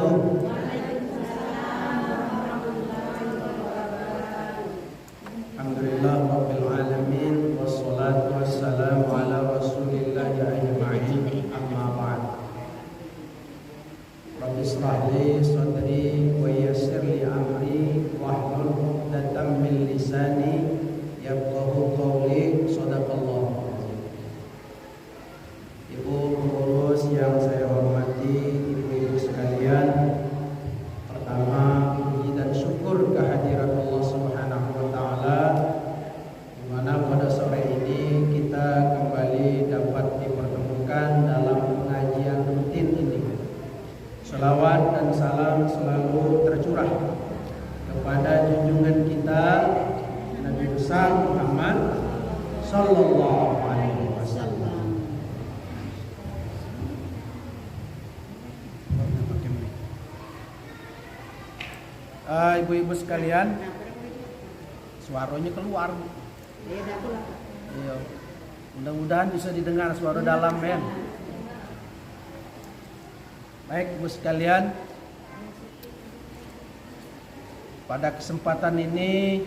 wabarakatuh. Alhamdulillah rabbil alamin, wassalatu wassalamu ala rasulillah ajma'in, amma ba'd. Rabbi ishrah li sadri wa yassir li amri wahlul 'uqdatam min lisani yafqahu qawli. Shadaqallahu azim. Ibu pengurus yang saya hormati, ibu-ibu sekalian, pertama puji dan syukur kehadirat Allah Subhanahu wa taala, di mana pada sore ini kita kembali dapat dipertemukan dalam pengajian rutin ini. Selawat dan salam selalu tercurah kepada junjungan kita Nabi besar Muhammad sallallahu alaihi wasallam. Ibu-ibu sekalian, suaranya keluar. Iya. Mudah-mudahan bisa didengar suara dalam, men. Baik, ibu sekalian, pada kesempatan ini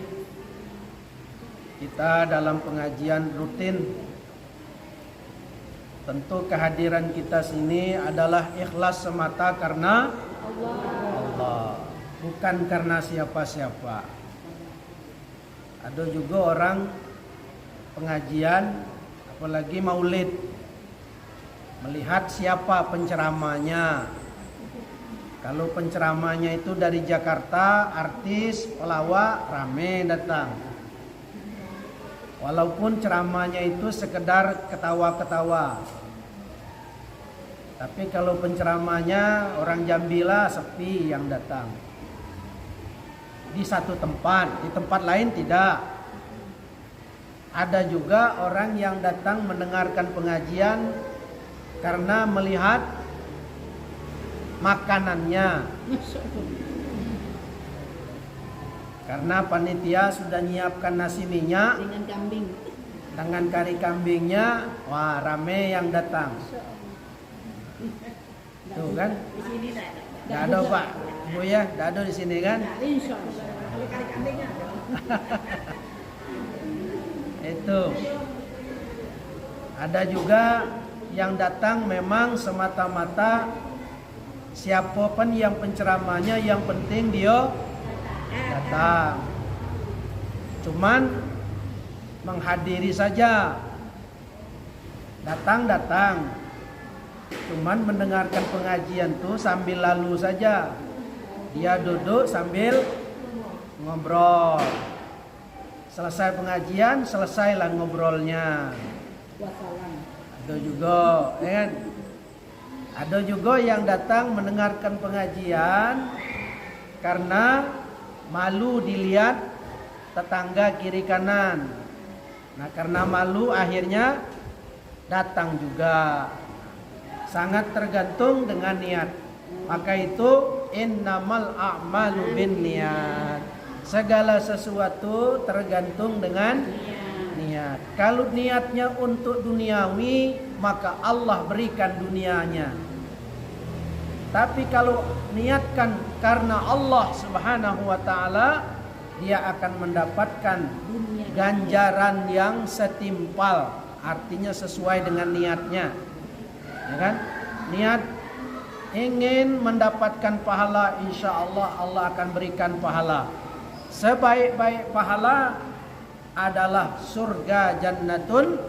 kita dalam pengajian rutin, tentu kehadiran kita sini adalah ikhlas semata karena Allah, bukan karena siapa-siapa. Ada juga orang pengajian, apalagi maulid, melihat siapa penceramanya. Kalau penceramanya itu dari Jakarta, artis, pelawak, rame datang. Walaupun ceramahnya itu sekedar ketawa-ketawa. Tapi kalau penceramahnya orang Jambila, sepi yang datang. Di satu tempat, di tempat lain tidak. Ada juga orang yang datang mendengarkan pengajian karena melihat makanannya. Karena panitia sudah nyiapkan nasi minyak dengan kambing, dengan kari kambingnya, wah rame yang datang. Tuh kan? Di sini Nggak ada Pak, Bu ya, nggak ada di sini kan? insya Allah. Kalau kari kambingnya ada. Itu. Ada juga yang datang memang semata-mata siapapun yang penceramahnya, yang penting dia datang. Cuman menghadiri saja. Datang. Cuman mendengarkan pengajian tuh sambil lalu saja. Dia duduk sambil ngobrol. Selesai pengajian, selesailah ngobrolnya. Wassalam. Ada juga, kan? Ada juga yang datang mendengarkan pengajian karena malu dilihat tetangga kiri kanan. Nah, karena malu akhirnya datang juga. Sangat tergantung dengan niat. Maka itu innamal a'malu binniyat. Segala sesuatu tergantung dengan niat. Kalau niatnya untuk duniawi, maka Allah berikan dunianya. Tapi kalau niatkan karena Allah Subhanahu wa taala, dia akan mendapatkan ganjaran yang setimpal, artinya sesuai dengan niatnya. Ya kan? Niat ingin mendapatkan pahala, insya Allah Allah akan berikan pahala. Sebaik-baik pahala adalah surga jannatun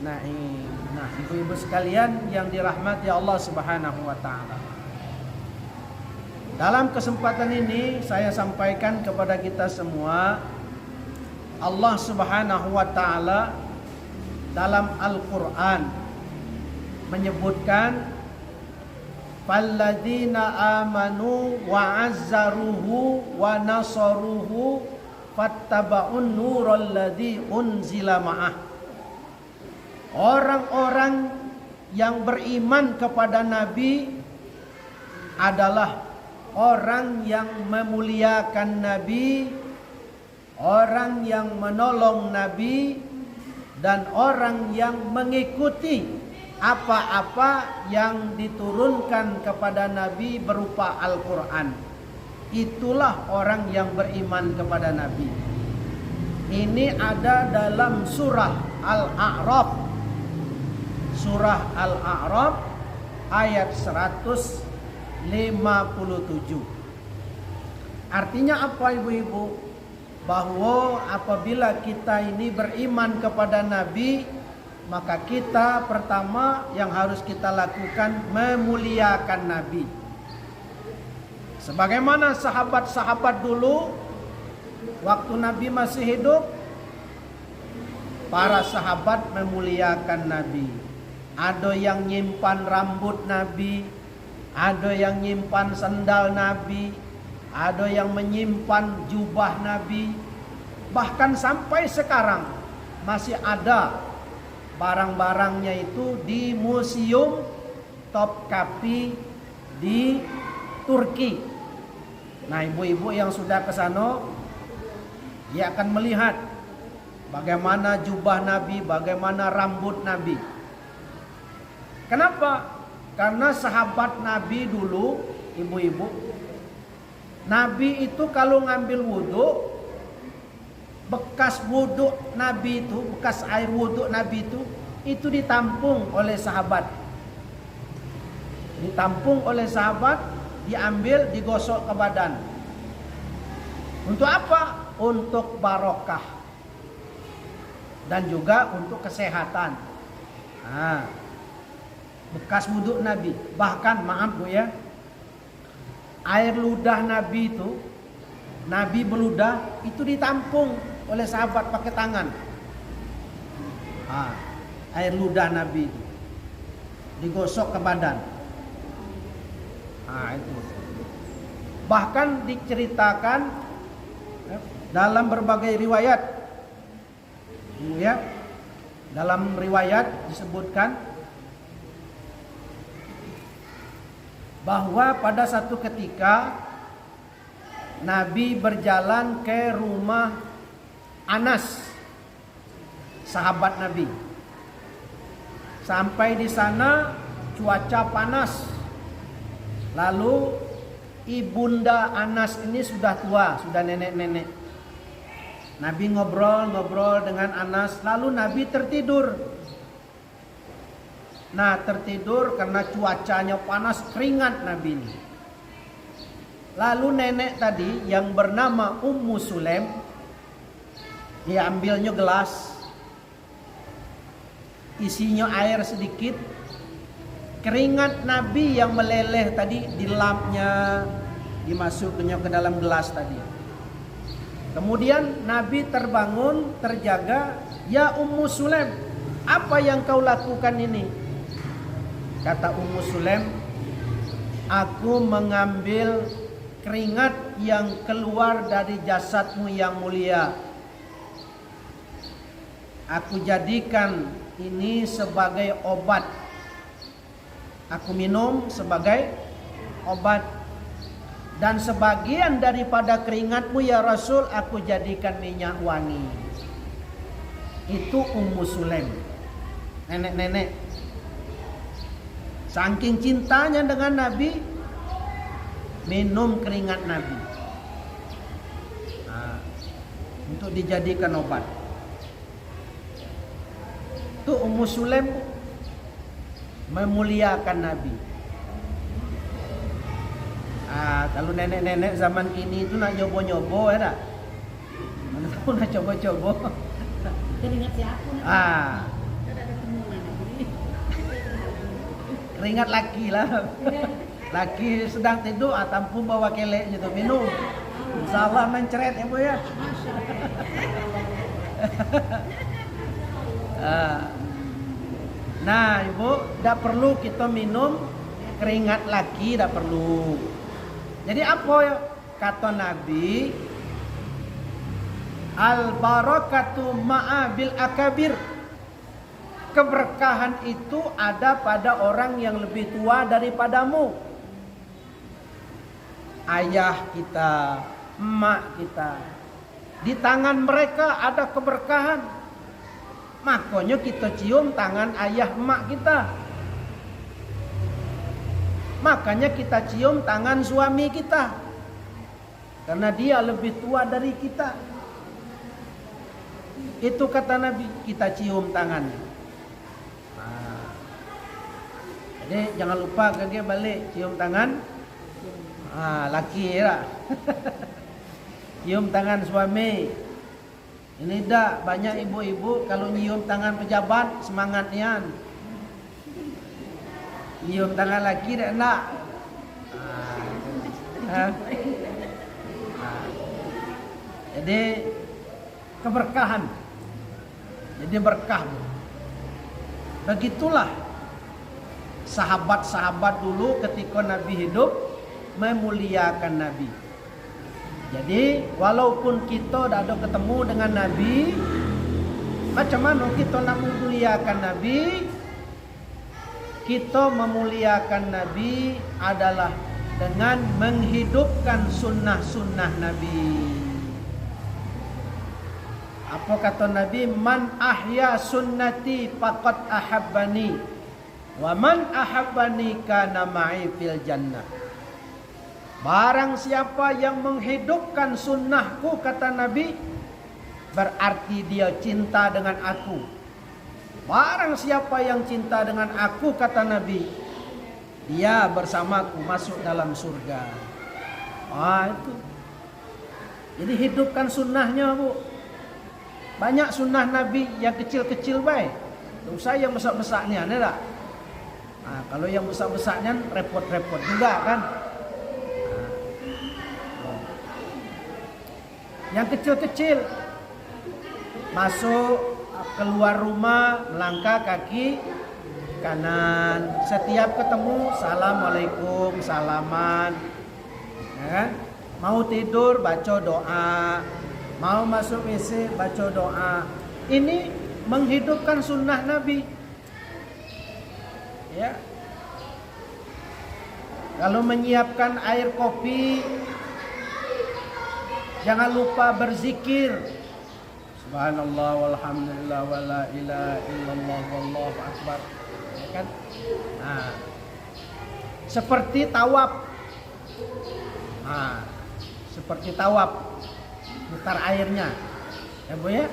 na'im. Nah, ibu-ibu sekalian yang dirahmati Allah Subhanahu wa taala. Dalam kesempatan ini saya sampaikan kepada kita semua, Allah Subhanahu wa taala dalam Al-Qur'an menyebutkan falladzina amanu wa azzaruhu wa nasaruhu fattaba'un nural ladzi unzila ma'ah. Orang-orang yang beriman kepada Nabi adalah orang yang memuliakan Nabi, orang yang menolong Nabi, dan orang yang mengikuti apa-apa yang diturunkan kepada Nabi berupa Al-Quran. Itulah orang yang beriman kepada Nabi. Ini ada dalam surah Al-A'raf. Surah Al-A'raf ayat 157. Artinya apa ibu-ibu? Bahwa apabila kita ini beriman kepada Nabi, maka kita pertama yang harus kita lakukan memuliakan Nabi. Sebagaimana sahabat-sahabat dulu, waktu Nabi masih hidup, para sahabat memuliakan Nabi. Ada yang nyimpan rambut Nabi, ada yang nyimpan sendal Nabi, ada yang menyimpan jubah Nabi. Bahkan sampai sekarang masih ada barang-barangnya itu di Museum Topkapi di Turki. Nah, ibu-ibu yang sudah ke sana, dia akan melihat bagaimana jubah Nabi, bagaimana rambut Nabi. Kenapa? Karena sahabat Nabi dulu, ibu-ibu, Nabi itu kalau ngambil wudhu, bekas wudhu Nabi itu, bekas air wudhu Nabi itu ditampung oleh sahabat. Ditampung oleh sahabat, diambil, digosok ke badan. Untuk apa? Untuk barokah. Dan juga untuk kesehatan. Nah, bekas wudhu Nabi. Bahkan, maaf Bu ya, air ludah Nabi itu, Nabi beludah, itu ditampung oleh sahabat pakai tangan. Nah, air ludah Nabi itu digosok ke badan. Nah, itu. Bahkan diceritakan dalam berbagai riwayat, ya, dalam riwayat disebutkan bahwa pada satu ketika Nabi berjalan ke rumah Anas, sahabat Nabi. Sampai di sana cuaca panas. Lalu ibunda Anas ini sudah tua, sudah nenek-nenek. Nabi ngobrol-ngobrol dengan Anas, lalu Nabi tertidur. Nah, tertidur karena cuacanya panas, keringat Nabi ini. Lalu nenek tadi yang bernama Ummu Sulaim, dia ambilnya gelas, isinya air sedikit. Keringat Nabi yang meleleh tadi dilapnya, dimasukkannya ke dalam gelas tadi. Kemudian Nabi terbangun, terjaga. Ya Ummu Sulaim, apa yang kau lakukan ini? Kata Ummu Sulaim, aku mengambil keringat yang keluar dari jasadmu yang mulia. Aku jadikan ini sebagai obat. Aku minum sebagai obat. Dan sebagian daripada keringatmu ya Rasul, aku jadikan minyak wangi. Itu Ummu Sulaim, nenek-nenek. Saking cintanya dengan Nabi, minum keringat Nabi. Nah, untuk dijadikan obat. Itu Ummu Sulaim memuliakan Nabi. Kalau nenek-nenek zaman kini itu nak nyobo-nyobo ya tak? Mana tahu nak coba-coba. Keringat siapa? Ada ketemu nenek. Keringat laki lah. Laki sedang tidur, tampung bawa kelek gitu minum. Insya Allah mencret ya Bu ya. Nah Ibu, tidak perlu kita minum keringat laki, tidak perlu. Jadi apa ya? Kata Nabi, al-barakatu ma'abil akabir. Keberkahan itu ada pada orang yang lebih tua daripadamu. Ayah kita, emak kita, di tangan mereka ada keberkahan. Makanya kita cium tangan ayah emak kita. Makanya kita cium tangan suami kita, karena dia lebih tua dari kita. Itu kata Nabi, kita cium tangannya. Jadi jangan lupa kakek balik cium tangan laki ya. Cium tangan suami. Ini dah banyak ibu-ibu kalau nyium tangan pejabat semangatnya. Nyium tangan laki dah nak. Jadi keberkahan. Jadi berkah. Begitulah sahabat-sahabat dulu ketika Nabi hidup memuliakan Nabi. Jadi walaupun kita dah ada ketemu dengan Nabi, macam mana kita nak memuliakan Nabi? Kita memuliakan Nabi adalah dengan menghidupkan sunnah-sunnah Nabi. Apa kata Nabi? Man ahya sunnati faqad ahabbani, wa man ahabbani kana ma'i fil jannah. Barang siapa yang menghidupkan sunnahku, kata Nabi, berarti dia cinta dengan aku. Barang siapa yang cinta dengan aku, kata Nabi, dia bersamaku masuk dalam surga. Itu. Jadi hidupkan sunnahnya, Bu. Banyak sunnah Nabi yang kecil-kecil baik. Tak usah yang besar-besarnya, ada tak? Kalau yang besar-besarnya repot-repot juga kan. Yang kecil-kecil, masuk keluar rumah melangkah kaki kanan, setiap ketemu assalamualaikum, salaman, ya kan? Mau tidur baca doa, mau masuk WC baca doa. Ini menghidupkan sunnah Nabi. Ya. Kalau menyiapkan air kopi, jangan lupa berzikir. Subhanallah walhamdulillah wala ilaha illallah wallahu akbar. Ya kan? Seperti tawaf. Seperti tawaf. Putar airnya. Ya Bu ya?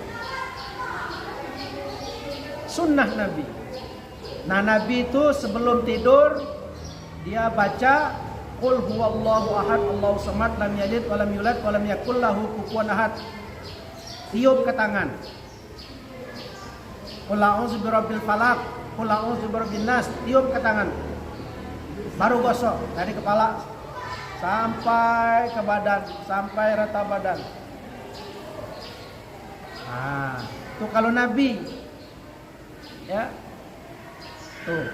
Sunnah Nabi. Nah, Nabi itu sebelum tidur dia baca Qul huwallahu ahad, Allahu samad, lam yalid wa lam yulad wa lam yakul lahu kufuwan ahad. Tiup ke tangan. Qul a'udzu birabbil falaq, qul a'udzu birabbin nas, tiup ke tangan. Baru gosok dari kepala sampai ke badan, sampai rata badan. Itu kalau Nabi. Ya. Tuh.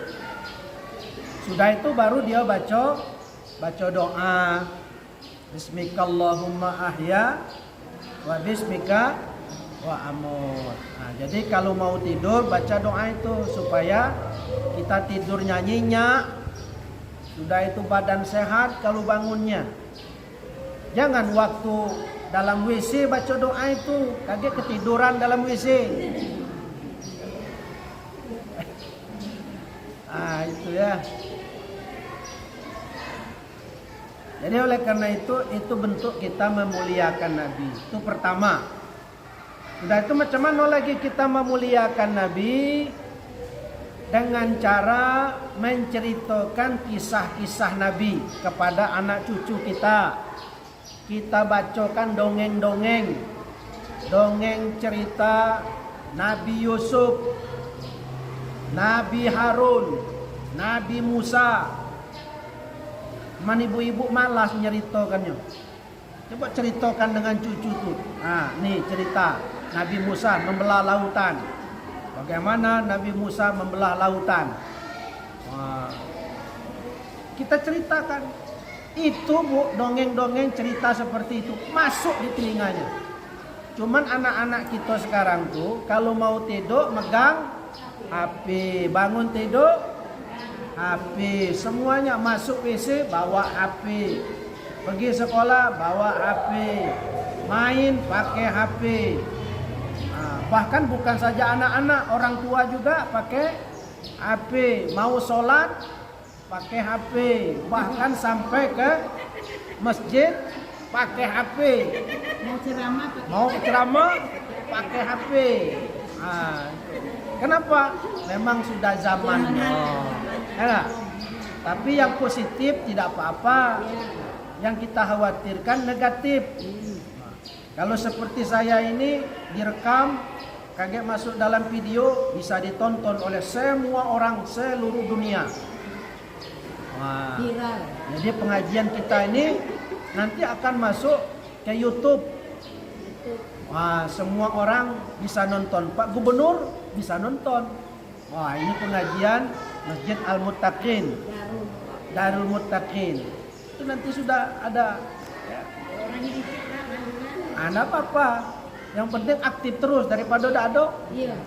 Sudah itu baru dia baca doa. Bismikallahumma ahya wa bismika wa amut. Jadi kalau mau tidur baca doa itu supaya kita tidurnya nyenyak. Sudah itu badan sehat kalau bangunnya. Jangan waktu dalam WC baca doa itu, kaget ketiduran dalam WC. Itu ya. Jadi oleh karena itu bentuk kita memuliakan Nabi. Itu pertama. Sudah itu macam mana lagi kita memuliakan Nabi? Dengan cara menceritakan kisah-kisah Nabi kepada anak cucu kita. Kita bacakan dongeng-dongeng. Dongeng cerita Nabi Yusuf, Nabi Harun, Nabi Musa. Man ibu-ibu malas nyeritakannya. Coba ceritakan dengan cucu tuh. Nih cerita Nabi Musa membelah lautan. Bagaimana Nabi Musa membelah lautan? Kita ceritakan. Itu Bu, dongeng-dongeng cerita seperti itu masuk di telinganya. Cuman anak-anak kita sekarang tuh kalau mau tidur megang HP, bangun tidur HP, semuanya masuk WC bawa HP, pergi sekolah bawa HP, main pakai HP. Bahkan bukan saja anak-anak, orang tua juga pakai HP. Mau sholat pakai HP, bahkan sampai ke masjid pakai HP. Mau ceramah pakai HP. Kenapa? Memang sudah zamannya. Ya, tapi yang positif tidak apa-apa. Yang kita khawatirkan negatif. Kalau seperti saya ini direkam, kaget masuk dalam video, bisa ditonton oleh semua orang seluruh dunia. Jadi pengajian kita ini nanti akan masuk ke YouTube. Semua orang bisa nonton. Pak Gubernur bisa nonton. Ini pengajian Masjid Al-Muttaqin, Darul Muttaqin. Itu nanti sudah ada. Ya. Apa-apa. Yang penting aktif terus daripada dado. Iya.